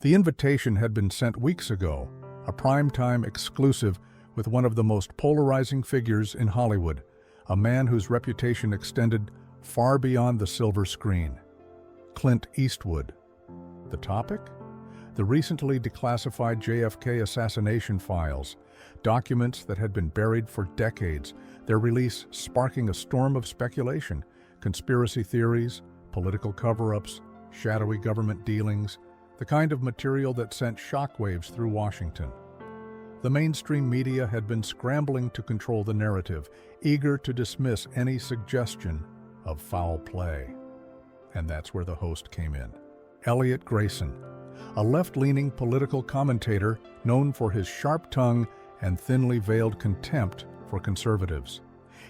The invitation had been sent weeks ago, a primetime exclusive with one of the most polarizing figures in Hollywood, a man whose reputation extended far beyond the silver screen. Clint Eastwood. The topic? The recently declassified JFK assassination files, documents that had been buried for decades, their release sparking a storm of speculation, conspiracy theories, political cover-ups, shadowy government dealings, the kind of material that sent shockwaves through Washington. The mainstream media had been scrambling to control the narrative, eager to dismiss any suggestion of foul play. And that's where the host came in. Elliot Grayson, a left-leaning political commentator known for his sharp tongue and thinly veiled contempt for conservatives.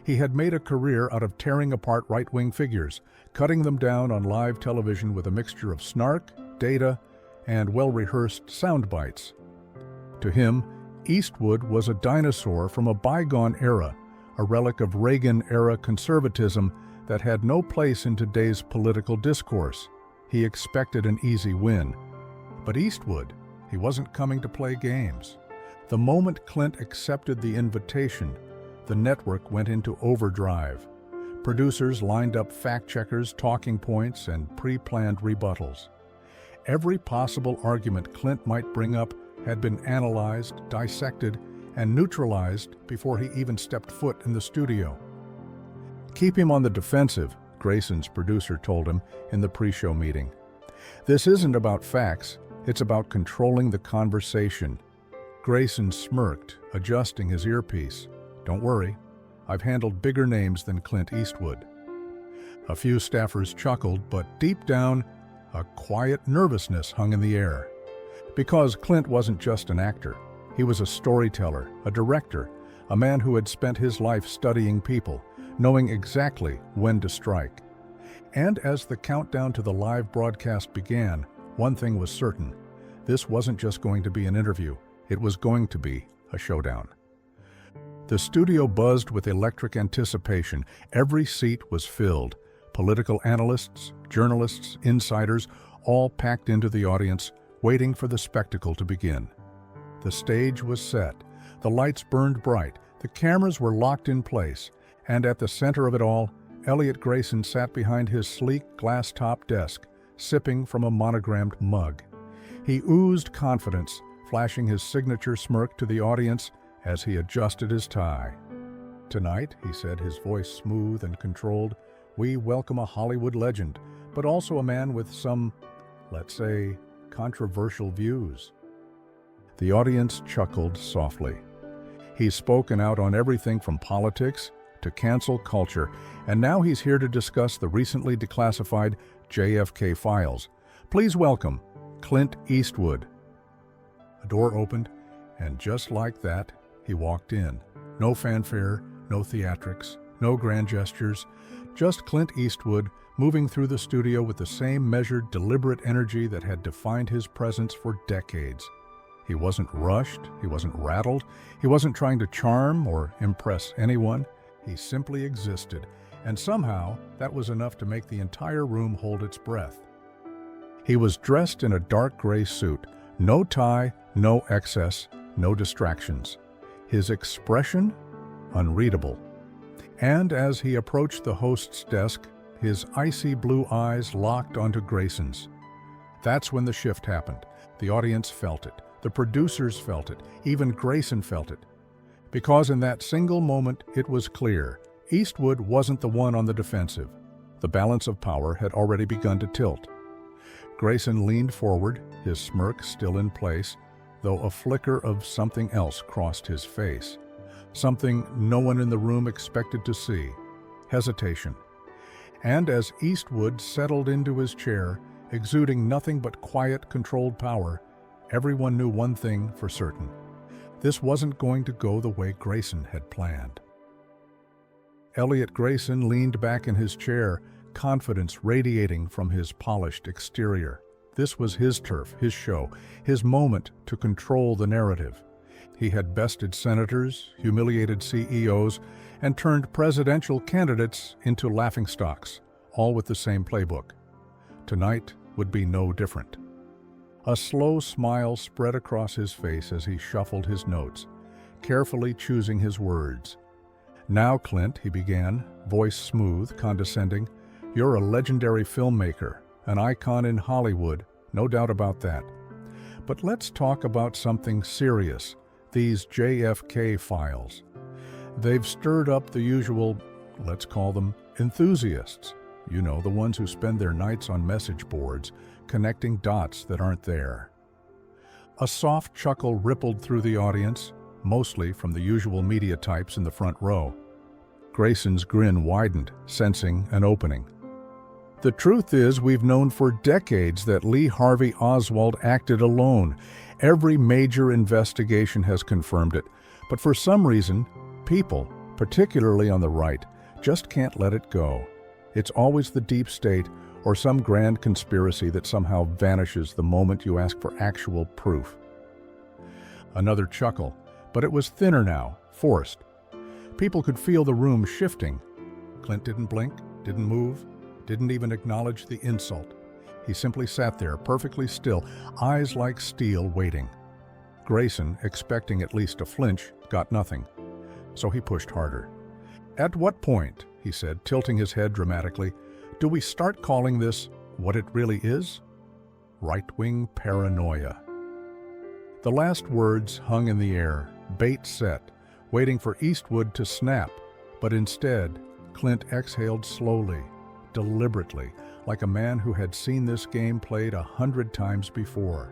He had made a career out of tearing apart right-wing figures, cutting them down on live television with a mixture of snark, data, and well-rehearsed sound bites. To him, Eastwood was a dinosaur from a bygone era, a relic of Reagan-era conservatism that had no place in today's political discourse. He expected an easy win. But Eastwood, he wasn't coming to play games. The moment Clint accepted the invitation, the network went into overdrive. Producers lined up fact-checkers, talking points, and pre-planned rebuttals. Every possible argument Clint might bring up had been analyzed, dissected, and neutralized before he even stepped foot in the studio. "Keep him on the defensive," Grayson's producer told him in the pre-show meeting. "This isn't about facts, it's about controlling the conversation." Grayson smirked, adjusting his earpiece. "Don't worry, I've handled bigger names than Clint Eastwood." A few staffers chuckled, but deep down, a quiet nervousness hung in the air. Because Clint wasn't just an actor. He was a storyteller, a director, a man who had spent his life studying people, knowing exactly when to strike. And as the countdown to the live broadcast began, one thing was certain. This wasn't just going to be an interview. It was going to be a showdown. The studio buzzed with electric anticipation. Every seat was filled. Political analysts, journalists, insiders, all packed into the audience, waiting for the spectacle to begin. The stage was set. The lights burned bright. The cameras were locked in place. And at the center of it all, Elliot Grayson sat behind his sleek glass-top desk, sipping from a monogrammed mug. He oozed confidence, flashing his signature smirk to the audience as he adjusted his tie. "Tonight," he said, his voice smooth and controlled, "we welcome a Hollywood legend, but also a man with some, let's say, controversial views." The audience chuckled softly. He's spoken out on everything from politics to cancel culture, and now he's here to discuss the recently declassified JFK files. Please welcome Clint Eastwood. A door opened, and just like that, he walked in. No fanfare, no theatrics, no grand gestures, just Clint Eastwood moving through the studio with the same measured, deliberate energy that had defined his presence for decades. He wasn't rushed, he wasn't rattled, he wasn't trying to charm or impress anyone. He simply existed, and somehow that was enough to make the entire room hold its breath. He was dressed in a dark gray suit, no tie, no excess, no distractions. His expression? Unreadable. And as he approached the host's desk, his icy blue eyes locked onto Grayson's. That's when the shift happened. The audience felt it. The producers felt it. Even Grayson felt it. Because in that single moment, it was clear. Eastwood wasn't the one on the defensive. The balance of power had already begun to tilt. Grayson leaned forward, his smirk still in place, though a flicker of something else crossed his face. Something no one in the room expected to see. Hesitation. And as Eastwood settled into his chair, exuding nothing but quiet, controlled power, everyone knew one thing for certain. This wasn't going to go the way Grayson had planned. Elliot Grayson leaned back in his chair, confidence radiating from his polished exterior. This was his turf, his show, his moment to control the narrative. He had bested senators, humiliated CEOs, and turned presidential candidates into laughingstocks, all with the same playbook. Tonight would be no different. A slow smile spread across his face as he shuffled his notes, carefully choosing his words. "Now, Clint," he began, voice smooth, condescending, "you're a legendary filmmaker, an icon in Hollywood, no doubt about that. But let's talk about something serious, these JFK files. They've stirred up the usual, let's call them, enthusiasts. You know, the ones who spend their nights on message boards, connecting dots that aren't there." A soft chuckle rippled through the audience, mostly from the usual media types in the front row. Grayson's grin widened, sensing an opening. "The truth is, we've known for decades that Lee Harvey Oswald acted alone. Every major investigation has confirmed it. But for some reason, people, particularly on the right, just can't let it go. It's always the deep state or some grand conspiracy that somehow vanishes the moment you ask for actual proof." Another chuckle, but it was thinner now, forced. People could feel the room shifting. Clint didn't blink, didn't move, didn't even acknowledge the insult. He simply sat there, perfectly still, eyes like steel, waiting. Grayson, expecting at least a flinch, got nothing. So he pushed harder. "At what point," he said, tilting his head dramatically, "do we start calling this what it really is? Right-wing paranoia." The last words hung in the air, bait set, waiting for Eastwood to snap, but instead, Clint exhaled slowly, deliberately, like a man who had seen this game played 100 times before.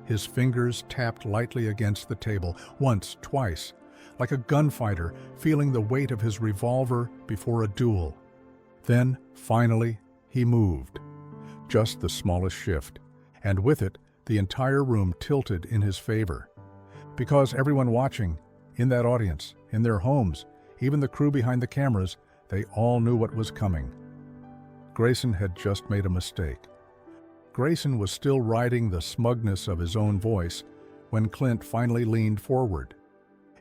His fingers tapped lightly against the table, once, twice, like a gunfighter feeling the weight of his revolver before a duel. Then, finally, he moved. Just the smallest shift, and with it, the entire room tilted in his favor. Because everyone watching, in that audience, in their homes, even the crew behind the cameras, they all knew what was coming. Grayson had just made a mistake. Grayson was still riding the smugness of his own voice when Clint finally leaned forward.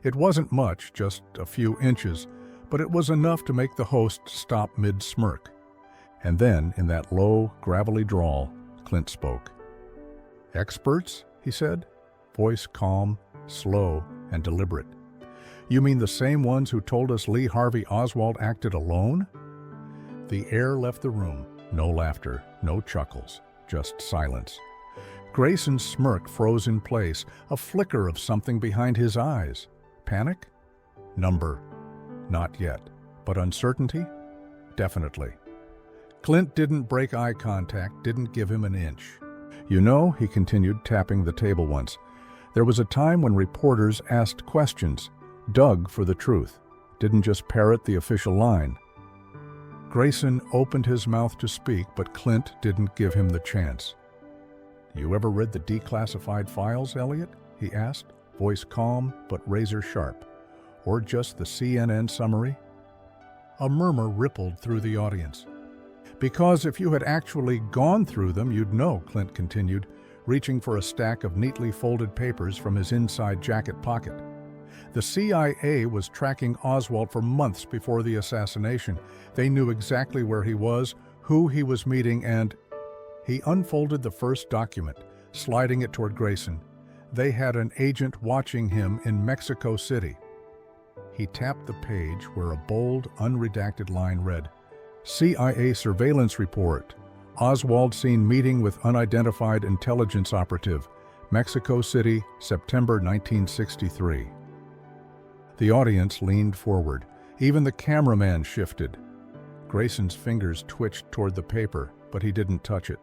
It wasn't much, just a few inches, but it was enough to make the host stop mid-smirk. And then, in that low, gravelly drawl, Clint spoke. "Experts?" he said, voice calm, slow, and deliberate. "You mean the same ones who told us Lee Harvey Oswald acted alone?" The air left the room. No laughter, no chuckles, just silence. Grayson's smirk froze in place, a flicker of something behind his eyes. Panic? Number? Not yet. But uncertainty? Definitely. Clint didn't break eye contact, didn't give him an inch. "You know," he continued, tapping the table once, "there was a time when reporters asked questions, dug for the truth, didn't just parrot the official line." Grayson opened his mouth to speak, but Clint didn't give him the chance. "You ever read the declassified files, Elliot?" he asked, voice calm but razor sharp. "Or just the CNN summary?" A murmur rippled through the audience. "Because if you had actually gone through them, you'd know," Clint continued, reaching for a stack of neatly folded papers from his inside jacket pocket. "The CIA was tracking Oswald for months before the assassination. They knew exactly where he was, who he was meeting, and—" He unfolded the first document, sliding it toward Grayson. They had an agent watching him in Mexico City. He tapped the page where a bold, unredacted line read, "CIA surveillance report. Oswald seen meeting with unidentified intelligence operative. Mexico City, September 1963. The audience leaned forward. Even the cameraman shifted. Grayson's fingers twitched toward the paper, but he didn't touch it.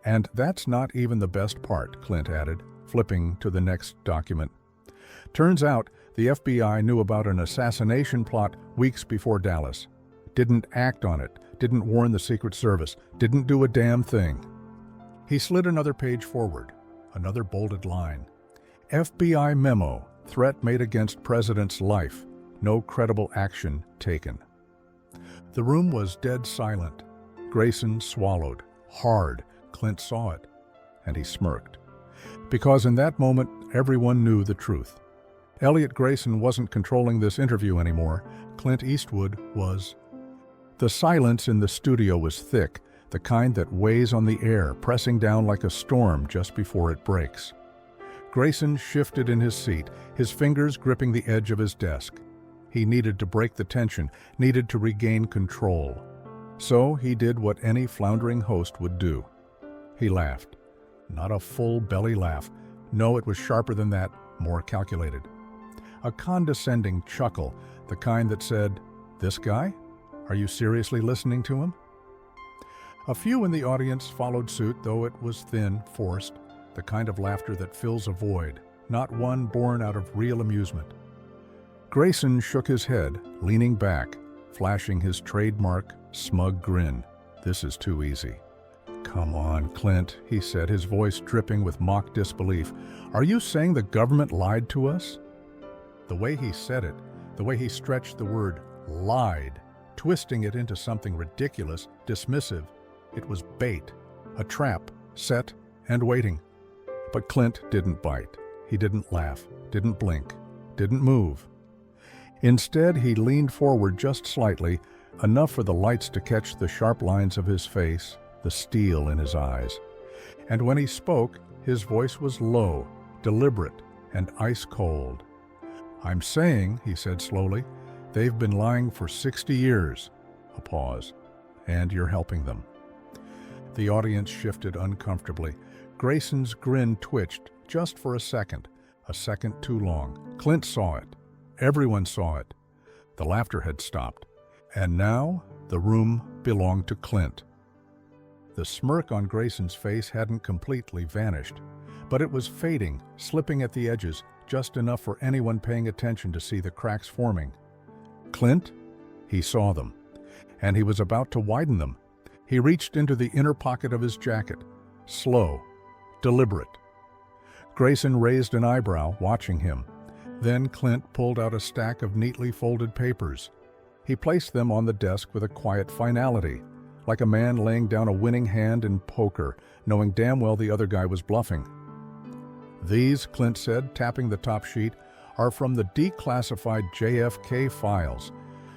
"And that's not even the best part," Clint added, flipping to the next document. "Turns out the FBI knew about an assassination plot weeks before Dallas. Didn't act on it, didn't warn the Secret Service, didn't do a damn thing." He slid another page forward, another bolded line. "FBI memo, threat made against President's life, no credible action taken." The room was dead silent. Grayson swallowed, hard. Clint saw it, and he smirked. Because in that moment, everyone knew the truth. Elliot Grayson wasn't controlling this interview anymore. Clint Eastwood was. The silence in the studio was thick, the kind that weighs on the air, pressing down like a storm just before it breaks. Grayson shifted in his seat, his fingers gripping the edge of his desk. He needed to break the tension, needed to regain control. So he did what any floundering host would do. He laughed. Not a full belly laugh. No, it was sharper than that, more calculated. A condescending chuckle, the kind that said, "This guy? Are you seriously listening to him?" A few in the audience followed suit, though it was thin, forced, the kind of laughter that fills a void, not one born out of real amusement. Grayson shook his head, leaning back, flashing his trademark, smug grin. "This is too easy." "Come on, Clint," he said, his voice dripping with mock disbelief. "Are you saying the government lied to us?" The way he said it, the way he stretched the word lied, twisting it into something ridiculous, dismissive, it was bait, a trap, set and waiting. But Clint didn't bite. He didn't laugh, didn't blink, didn't move. Instead, he leaned forward just slightly, enough for the lights to catch the sharp lines of his face, the steel in his eyes. And when he spoke, his voice was low, deliberate, and ice-cold. "I'm saying," he said slowly, "they've been lying for 60 years. A pause. "And you're helping them." The audience shifted uncomfortably. Grayson's grin twitched just for a second too long. Clint saw it. Everyone saw it. The laughter had stopped. And now the room belonged to Clint. The smirk on Grayson's face hadn't completely vanished, but it was fading, slipping at the edges, just enough for anyone paying attention to see the cracks forming. Clint? He saw them, and he was about to widen them. He reached into the inner pocket of his jacket, slow, deliberate. Grayson raised an eyebrow, watching him. Then Clint pulled out a stack of neatly folded papers. He placed them on the desk with a quiet finality, like a man laying down a winning hand in poker, knowing damn well the other guy was bluffing. "These," Clint said, tapping the top sheet, "are from the declassified JFK files.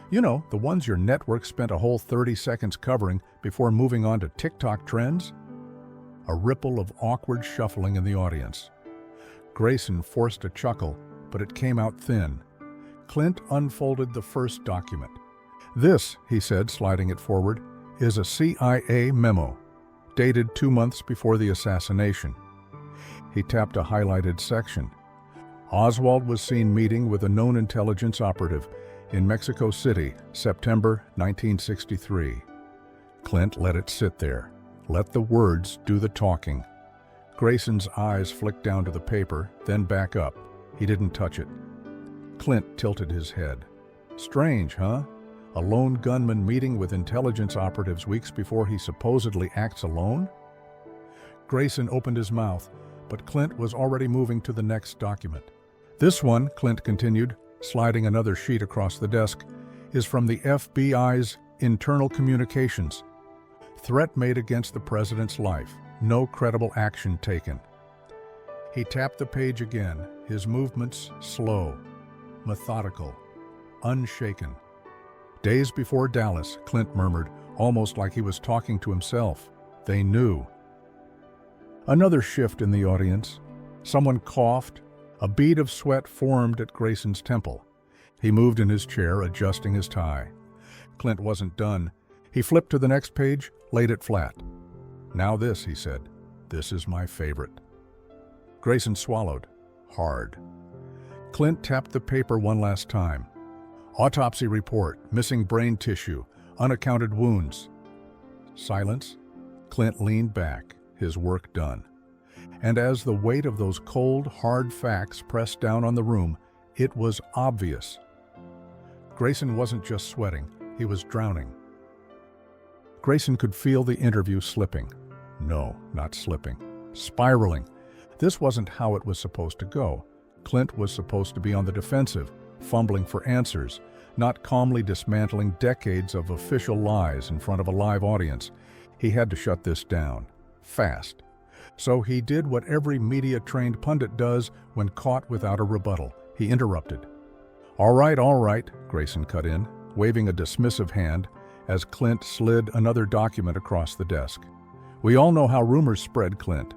You know, the ones your network spent a whole 30 seconds covering before moving on to TikTok trends?" A ripple of awkward shuffling in the audience. Grayson forced a chuckle, but it came out thin. Clint unfolded the first document. "This," he said, sliding it forward, "is a CIA memo, dated 2 months before the assassination." He tapped a highlighted section. "Oswald was seen meeting with a known intelligence operative in Mexico City, September 1963. Clint let it sit there. Let the words do the talking. Grayson's eyes flicked down to the paper, then back up. He didn't touch it. Clint tilted his head. "Strange, huh? A lone gunman meeting with intelligence operatives weeks before he supposedly acts alone?" Grayson opened his mouth, but Clint was already moving to the next document. "This one," Clint continued, sliding another sheet across the desk, "is from the FBI's internal communications. Threat made against the president's life. No credible action taken." He tapped the page again, his movements slow, methodical, unshaken. "Days before Dallas," Clint murmured, almost like he was talking to himself. "They knew." Another shift in the audience. Someone coughed. A bead of sweat formed at Grayson's temple. He moved in his chair, adjusting his tie. Clint wasn't done. He flipped to the next page, laid it flat. "Now this," he said. "This is my favorite." Grayson swallowed, hard. Clint tapped the paper one last time. "Autopsy report, missing brain tissue, unaccounted wounds." Silence. Clint leaned back, his work done. And as the weight of those cold, hard facts pressed down on the room, it was obvious. Grayson wasn't just sweating, he was drowning. Grayson could feel the interview slipping. No, not slipping. Spiraling. This wasn't how it was supposed to go. Clint was supposed to be on the defensive, fumbling for answers, not calmly dismantling decades of official lies in front of a live audience. He had to shut this down. Fast. So he did what every media-trained pundit does when caught without a rebuttal. He interrupted. All right, Grayson cut in, waving a dismissive hand, as Clint slid another document across the desk. "We all know how rumors spread, Clint."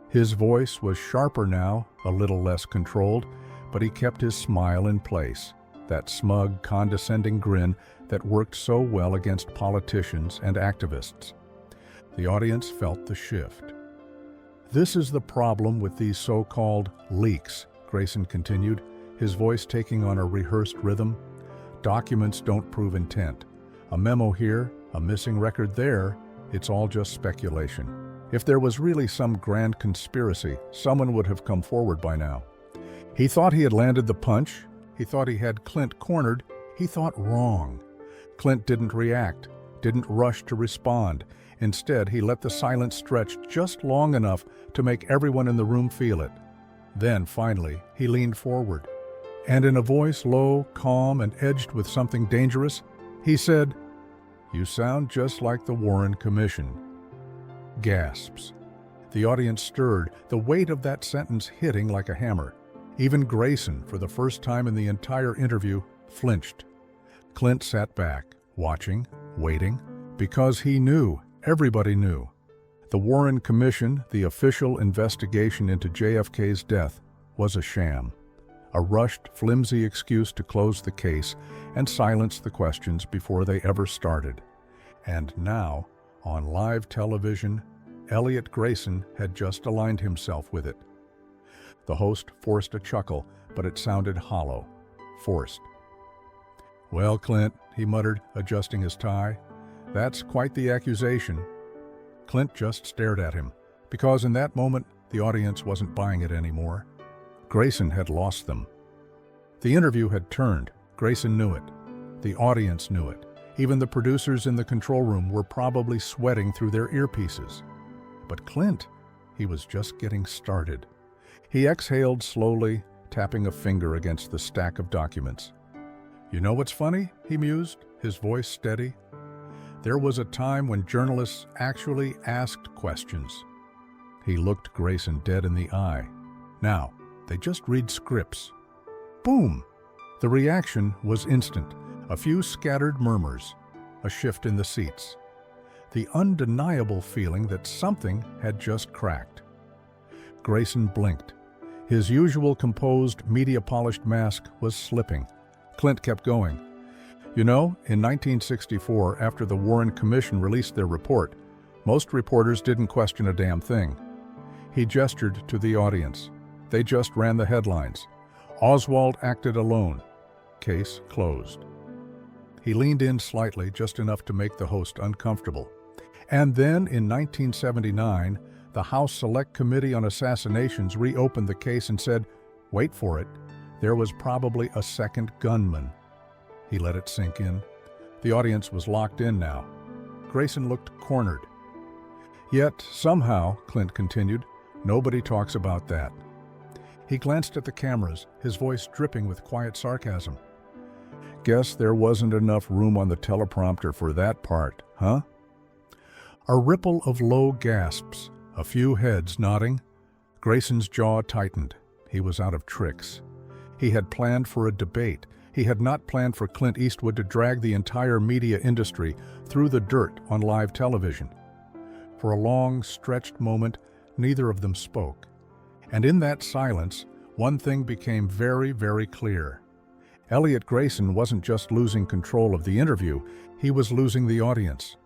His voice was sharper now, a little less controlled, but he kept his smile in place, that smug, condescending grin that worked so well against politicians and activists. The audience felt the shift. "This is the problem with these so-called leaks," Grayson continued, his voice taking on a rehearsed rhythm. "Documents don't prove intent. A memo here, a missing record there, it's all just speculation. If there was really some grand conspiracy, someone would have come forward by now." He thought he had landed the punch. He thought he had Clint cornered. He thought wrong. Clint didn't react, didn't rush to respond. Instead, he let the silence stretch just long enough to make everyone in the room feel it. Then, finally, he leaned forward, and in a voice low, calm, and edged with something dangerous, he said, "You sound just like the Warren Commission." Gasps. The audience stirred, the weight of that sentence hitting like a hammer. Even Grayson, for the first time in the entire interview, flinched. Clint sat back, watching, waiting, because he knew, everybody knew. The Warren Commission, the official investigation into JFK's death, was a sham. A rushed, flimsy excuse to close the case and silence the questions before they ever started. And now, on live television, Elliot Grayson had just aligned himself with it. The host forced a chuckle, but it sounded hollow, forced. "Well, Clint," he muttered, adjusting his tie, "that's quite the accusation." Clint just stared at him, because in that moment, the audience wasn't buying it anymore. Grayson had lost them. The interview had turned. Grayson knew it. The audience knew it. Even the producers in the control room were probably sweating through their earpieces. But Clint, he was just getting started. He exhaled slowly, tapping a finger against the stack of documents. "You know what's funny?" he mused, his voice steady. "There was a time when journalists actually asked questions." He looked Grayson dead in the eye. Now, they just read scripts. Boom! The reaction was instant. A few scattered murmurs, a shift in the seats. The undeniable feeling that something had just cracked. Grayson blinked. His usual composed, media-polished mask was slipping. Clint kept going. "You know, in 1964, after the Warren Commission released their report, most reporters didn't question a damn thing." He gestured to the audience. They just ran the headlines. "Oswald acted alone. Case closed." He leaned in slightly, just enough to make the host uncomfortable. And then, in 1979, the House Select Committee on Assassinations reopened the case and said, wait for it, there was probably a second gunman. He let it sink in. The audience was locked in now. Grayson looked cornered. "Yet, somehow," Clint continued, "nobody talks about that." He glanced at the cameras, his voice dripping with quiet sarcasm. "Guess there wasn't enough room on the teleprompter for that part, huh?" A ripple of low gasps, a few heads nodding. Grayson's jaw tightened. He was out of tricks. He had planned for a debate. He had not planned for Clint Eastwood to drag the entire media industry through the dirt on live television. For a long, stretched moment, neither of them spoke. And in that silence, one thing became very, very clear. Elliot Grayson wasn't just losing control of the interview, he was losing the audience.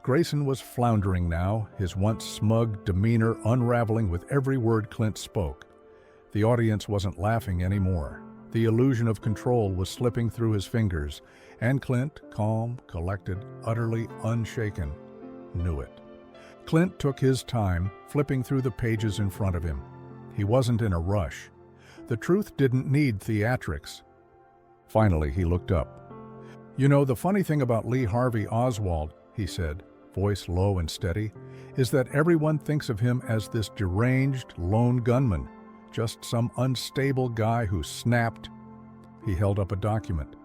Grayson was floundering now, his once smug demeanor unraveling with every word Clint spoke. The audience wasn't laughing anymore. The illusion of control was slipping through his fingers, and Clint, calm, collected, utterly unshaken, knew it. Clint took his time, flipping through the pages in front of him. He wasn't in a rush. The truth didn't need theatrics. Finally, he looked up. "You know, the funny thing about Lee Harvey Oswald," he said, voice low and steady, "is that everyone thinks of him as this deranged lone gunman, just some unstable guy who snapped." He held up a document.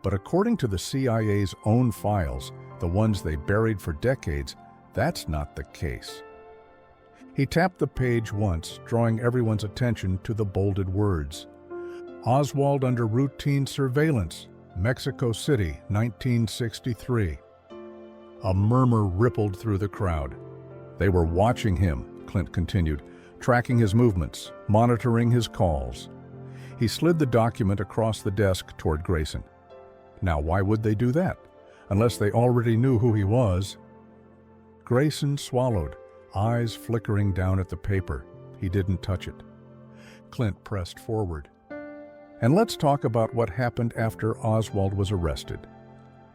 "But according to the CIA's own files, the ones they buried for decades, that's not the case." He tapped the page once, drawing everyone's attention to the bolded words. "Oswald under routine surveillance, Mexico City, 1963. A murmur rippled through the crowd. They were watching him, Clint continued, tracking his movements, monitoring his calls. He slid the document across the desk toward Grayson. Now, why would they do that? Unless they already knew who he was. Grayson swallowed, eyes flickering down at the paper. He didn't touch it. Clint pressed forward. And let's talk about what happened after Oswald was arrested.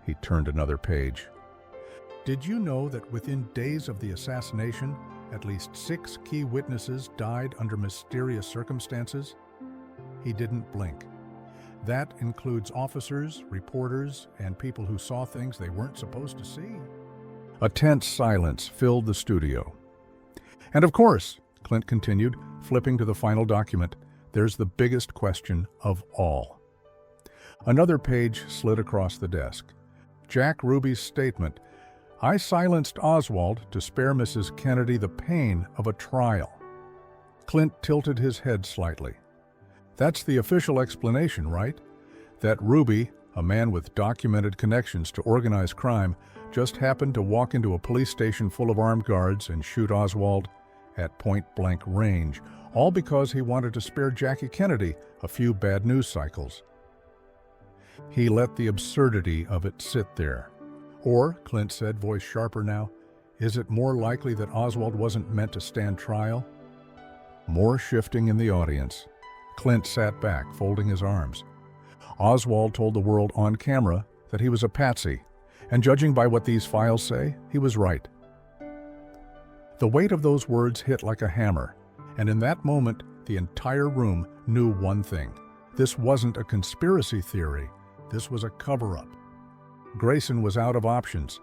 He turned another page. Did you know that within days of the assassination, at least 6 key witnesses died under mysterious circumstances? He didn't blink. That includes officers, reporters, and people who saw things they weren't supposed to see. A tense silence filled the studio. And of course, Clint continued, flipping to the final document, there's the biggest question of all. Another page slid across the desk. Jack Ruby's statement, "I silenced Oswald to spare Mrs. Kennedy the pain of a trial." Clint tilted his head slightly. That's the official explanation, right? That Ruby, a man with documented connections to organized crime, just happened to walk into a police station full of armed guards and shoot Oswald at point-blank range, all because he wanted to spare Jackie Kennedy a few bad news cycles. He let the absurdity of it sit there. Or, Clint said, voice sharper now, is it more likely that Oswald wasn't meant to stand trial? More shifting in the audience. Clint sat back, folding his arms. Oswald told the world on camera that he was a patsy, and judging by what these files say, he was right. The weight of those words hit like a hammer, and in that moment, the entire room knew one thing. This wasn't a conspiracy theory. This was a cover-up. Grayson was out of options.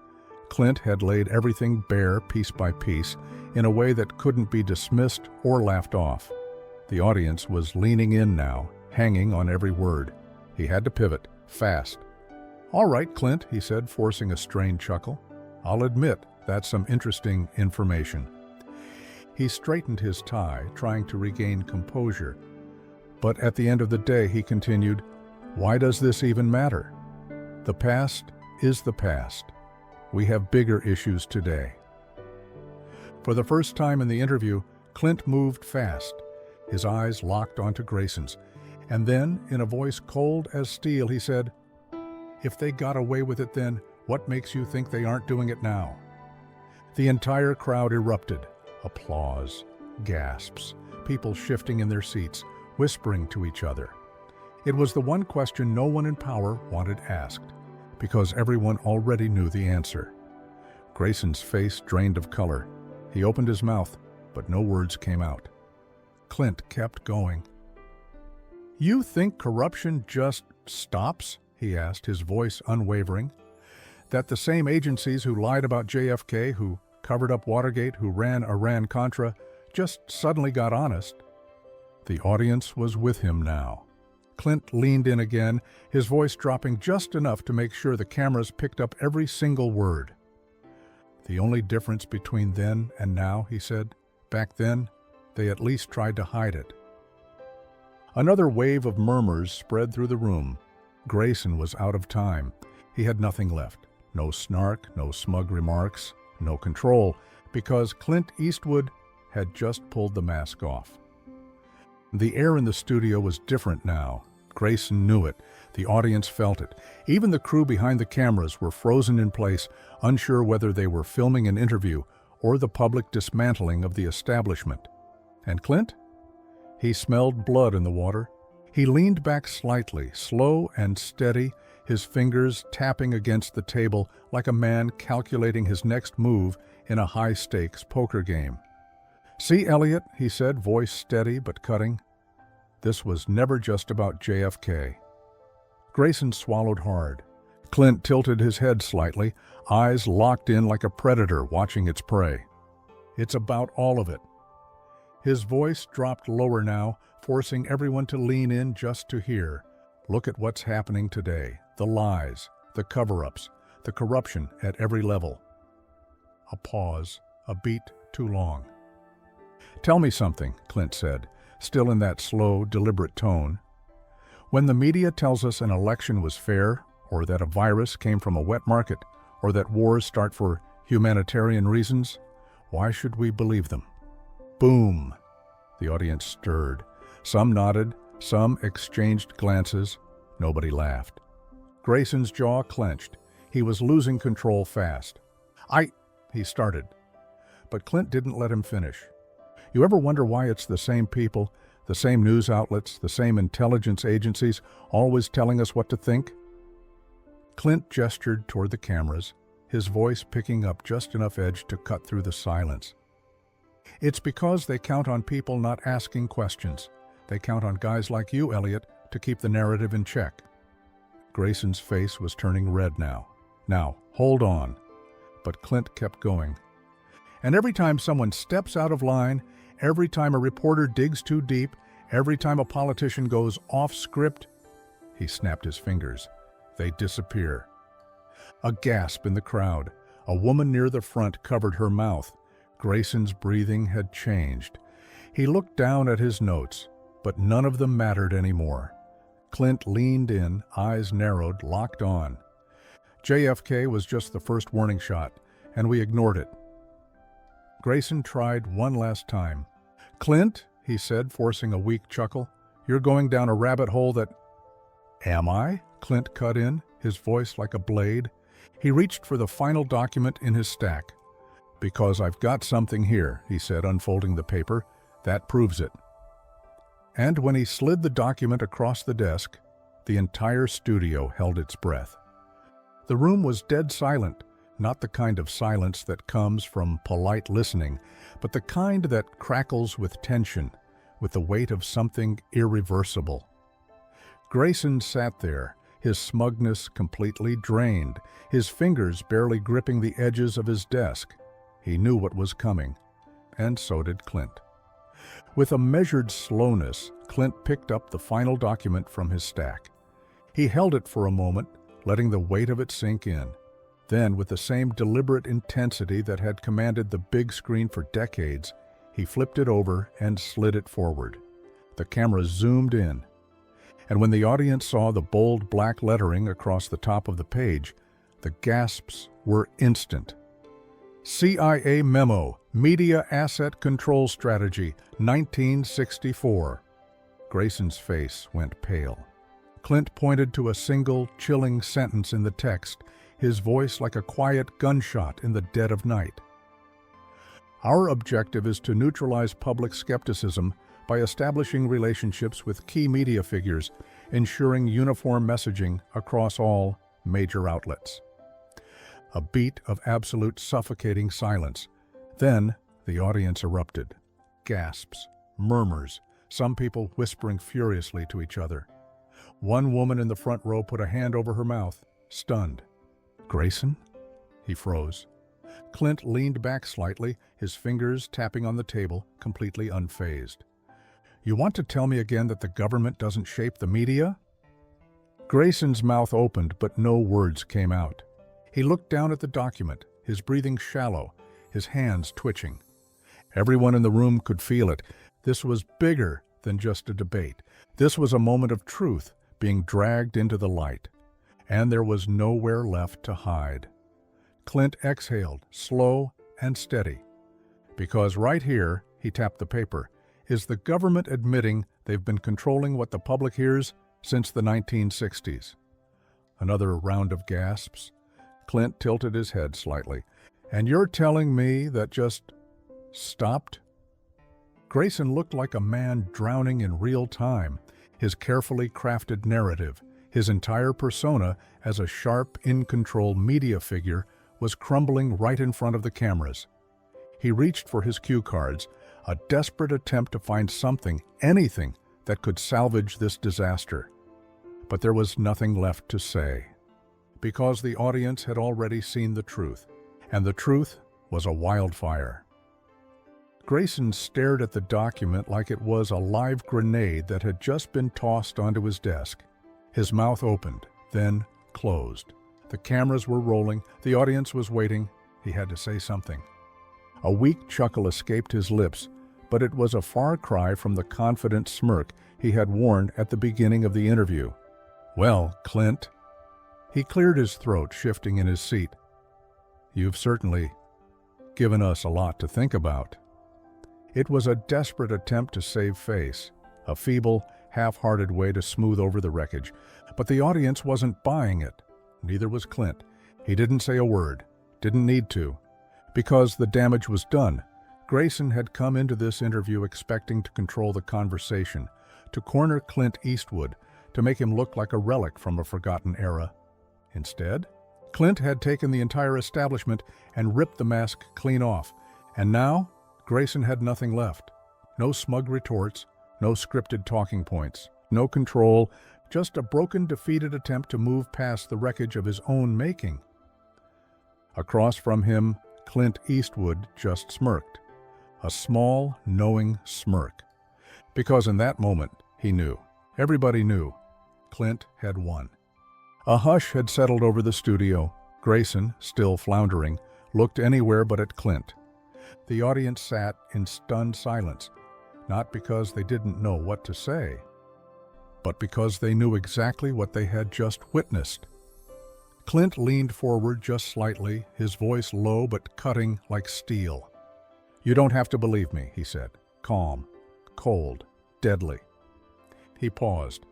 Clint had laid everything bare piece by piece in a way that couldn't be dismissed or laughed off. The audience was leaning in now, hanging on every word. He had to pivot, fast. "All right, Clint," he said, forcing a strained chuckle. "I'll admit that's some interesting information." He straightened his tie, trying to regain composure. But at the end of the day, he continued, "Why does this even matter? The past is the past. We have bigger issues today." For the first time in the interview, Clint moved fast. His eyes locked onto Grayson's. And then, in a voice cold as steel, he said, "If they got away with it then, what makes you think they aren't doing it now?" The entire crowd erupted. Applause, gasps, people shifting in their seats, whispering to each other. It was the one question no one in power wanted asked, because everyone already knew the answer. Grayson's face drained of color. He opened his mouth, but no words came out. Clint kept going. "You think corruption just stops?" he asked, his voice unwavering. "That the same agencies who lied about JFK, who covered up Watergate, who ran Iran-Contra, just suddenly got honest?" The audience was with him now. Clint leaned in again, his voice dropping just enough to make sure the cameras picked up every single word. "The only difference between then and now," he said, "back then, they at least tried to hide it." Another wave of murmurs spread through the room. Grayson was out of time. He had nothing left. No snark, no smug remarks, no control, because Clint Eastwood had just pulled the mask off. The air in the studio was different now. Grayson knew it. The audience felt it. Even the crew behind the cameras were frozen in place, unsure whether they were filming an interview or the public dismantling of the establishment. And Clint? He smelled blood in the water. He leaned back slightly, slow and steady, his fingers tapping against the table like a man calculating his next move in a high-stakes poker game. "See, Elliot," he said, voice steady but cutting. This was never just about JFK. Grayson swallowed hard. Clint tilted his head slightly, eyes locked in like a predator watching its prey. "It's about all of it." His voice dropped lower now, forcing everyone to lean in just to hear. "Look at what's happening today. The lies, the cover-ups, the corruption at every level." A pause, a beat too long. "Tell me something," Clint said, still in that slow, deliberate tone. When the media tells us an election was fair, or that a virus came from a wet market, or that wars start for humanitarian reasons, why should we believe them? Boom! The audience stirred. Some nodded, some exchanged glances. Nobody laughed. Grayson's jaw clenched. He was losing control fast. He started. But Clint didn't let him finish. You ever wonder why it's the same people, the same news outlets, the same intelligence agencies, always telling us what to think? Clint gestured toward the cameras, his voice picking up just enough edge to cut through the silence. It's because they count on people not asking questions. They count on guys like you, Elliot, to keep the narrative in check. Grayson's face was turning red now. Now, hold on. But Clint kept going. And every time someone steps out of line, every time a reporter digs too deep, every time a politician goes off script, he snapped his fingers. They disappear. A gasp in the crowd. A woman near the front covered her mouth. Grayson's breathing had changed. He looked down at his notes, but none of them mattered anymore. Clint leaned in, eyes narrowed, locked on. JFK was just the first warning shot, and we ignored it. Grayson tried one last time. "Clint," he said, forcing a weak chuckle, "you're going down a rabbit hole that—" "Am I?" Clint cut in, his voice like a blade. He reached for the final document in his stack. "Because I've got something here," he said, unfolding the paper. "That proves it." And when he slid the document across the desk, the entire studio held its breath. The room was dead silent, not the kind of silence that comes from polite listening, but the kind that crackles with tension, with the weight of something irreversible. Grayson sat there, his smugness completely drained, his fingers barely gripping the edges of his desk. He knew what was coming, and so did Clint. With a measured slowness, Clint picked up the final document from his stack. He held it for a moment, letting the weight of it sink in. Then, with the same deliberate intensity that had commanded the big screen for decades, he flipped it over and slid it forward. The camera zoomed in, and when the audience saw the bold black lettering across the top of the page, the gasps were instant. CIA Memo, Media Asset Control Strategy, 1964. Grayson's face went pale. Clint pointed to a single, chilling sentence in the text, his voice like a quiet gunshot in the dead of night. "Our objective is to neutralize public skepticism by establishing relationships with key media figures, ensuring uniform messaging across all major outlets." A beat of absolute suffocating silence. Then the audience erupted. Gasps, murmurs, some people whispering furiously to each other. One woman in the front row put a hand over her mouth, stunned. "Grayson?" He froze. Clint leaned back slightly, his fingers tapping on the table, completely unfazed. "You want to tell me again that the government doesn't shape the media?" Grayson's mouth opened, but no words came out. He looked down at the document, his breathing shallow, his hands twitching. Everyone in the room could feel it. This was bigger than just a debate. This was a moment of truth being dragged into the light. And there was nowhere left to hide. Clint exhaled, slow and steady. Because right here, he tapped the paper, is the government admitting they've been controlling what the public hears since the 1960s. Another round of gasps. Clint tilted his head slightly. "And you're telling me that just stopped?" Grayson looked like a man drowning in real time, his carefully crafted narrative, his entire persona as a sharp, in-control media figure, was crumbling right in front of the cameras. He reached for his cue cards, a desperate attempt to find something, anything, that could salvage this disaster. But there was nothing left to say, because the audience had already seen the truth, and the truth was a wildfire. Grayson stared at the document like it was a live grenade that had just been tossed onto his desk. His mouth opened, then closed. The cameras were rolling, the audience was waiting. He had to say something. A weak chuckle escaped his lips, but it was a far cry from the confident smirk he had worn at the beginning of the interview. "Well, Clint," he cleared his throat, shifting in his seat, "you've certainly given us a lot to think about." It was a desperate attempt to save face, a feeble, half-hearted way to smooth over the wreckage, but the audience wasn't buying it. Neither was Clint. He didn't say a word, didn't need to, because the damage was done. Grayson had come into this interview expecting to control the conversation, to corner Clint Eastwood, to make him look like a relic from a forgotten era. Instead, Clint had taken the entire establishment and ripped the mask clean off, and now Grayson had nothing left. No smug retorts, no scripted talking points, no control, just a broken, defeated attempt to move past the wreckage of his own making. Across from him, Clint Eastwood just smirked, a small, knowing smirk. Because in that moment, he knew, everybody knew, Clint had won. A hush had settled over the studio. Grayson, still floundering, looked anywhere but at Clint. The audience sat in stunned silence, not because they didn't know what to say, but because they knew exactly what they had just witnessed. Clint leaned forward just slightly, his voice low but cutting like steel. "You don't have to believe me," he said, calm, cold, deadly. He paused,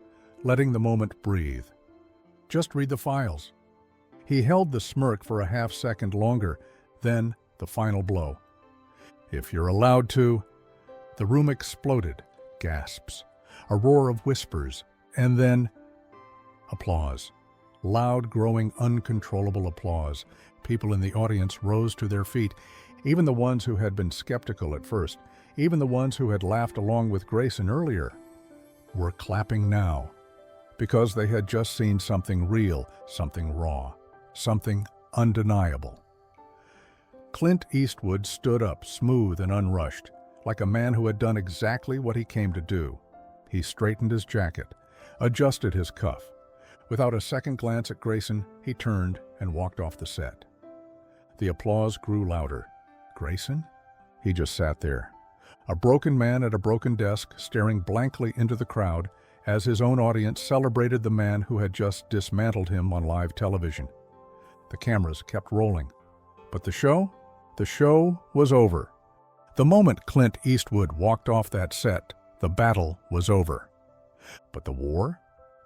letting the moment breathe. "Just read the files." He held the smirk for a half-second longer, then the final blow. "If you're allowed to." The room exploded, gasps, a roar of whispers, and then applause. Loud, growing, uncontrollable applause. People in the audience rose to their feet, even the ones who had been skeptical at first, even the ones who had laughed along with Grayson earlier, were clapping now, because they had just seen something real, something raw, something undeniable. Clint Eastwood stood up, smooth and unrushed, like a man who had done exactly what he came to do. He straightened his jacket, adjusted his cuff. Without a second glance at Grayson, he turned and walked off the set. The applause grew louder. Grayson? He just sat there, a broken man at a broken desk, staring blankly into the crowd as his own audience celebrated the man who had just dismantled him on live television. The cameras kept rolling. But the show was over. The moment Clint Eastwood walked off that set, the battle was over. But the war?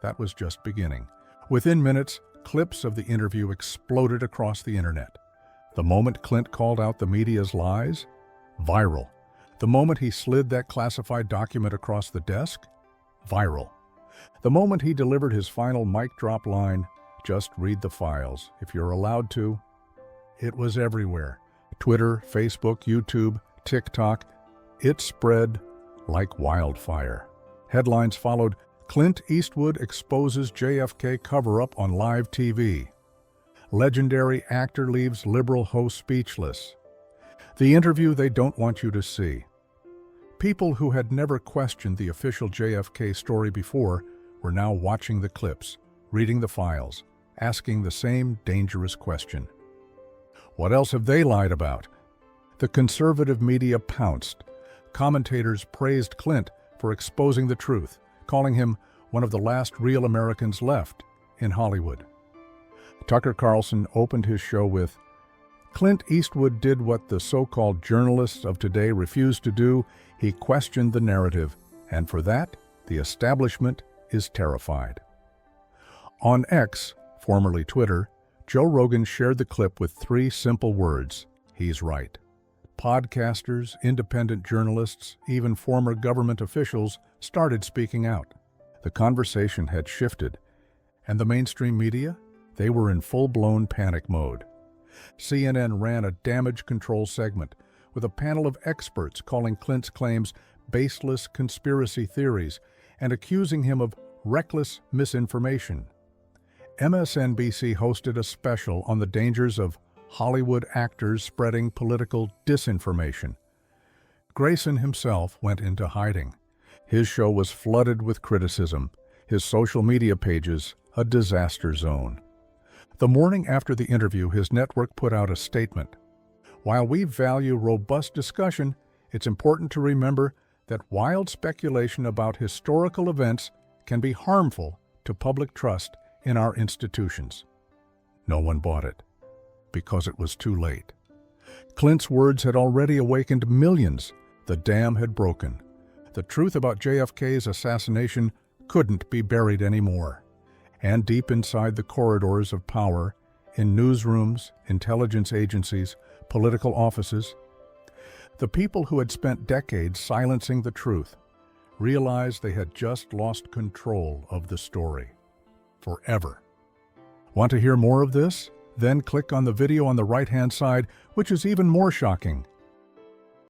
That was just beginning. Within minutes, clips of the interview exploded across the internet. The moment Clint called out the media's lies? Viral. The moment he slid that classified document across the desk? Viral. The moment he delivered his final mic drop line, "Just read the files, if you're allowed to," it was everywhere. Twitter, Facebook, YouTube, TikTok. It spread like wildfire. Headlines followed. Clint Eastwood exposes JFK cover-up on live TV. Legendary actor leaves liberal host speechless. The interview they don't want you to see. People who had never questioned the official JFK story before were now watching the clips, reading the files, asking the same dangerous question. What else have they lied about? The conservative media pounced. Commentators praised Clint for exposing the truth, calling him one of the last real Americans left in Hollywood. Tucker Carlson opened his show with, "Clint Eastwood did what the so-called journalists of today refuse to do. He questioned the narrative, and for that, the establishment is terrified." On X, formerly Twitter, Joe Rogan shared the clip with 3 simple words: "He's right." Podcasters, independent journalists, even former government officials started speaking out. The conversation had shifted, and the mainstream media, they were in full-blown panic mode. CNN ran a damage control segment with a panel of experts calling Clint's claims baseless conspiracy theories and accusing him of reckless misinformation. MSNBC hosted a special on the dangers of Hollywood actors spreading political disinformation. Grayson himself went into hiding. His show was flooded with criticism, his social media pages a disaster zone. The morning after the interview, his network put out a statement. "While we value robust discussion, it's important to remember that wild speculation about historical events can be harmful to public trust in our institutions. No one bought it, because it was too late. Clint's words had already awakened millions. The dam had broken. The truth about JFK's assassination couldn't be buried anymore. And deep inside the corridors of power, in newsrooms, intelligence agencies, political offices, the people who had spent decades silencing the truth realized they had just lost control of the story. Forever. Want to hear more of this? Then click on the video on the right-hand side, which is even more shocking.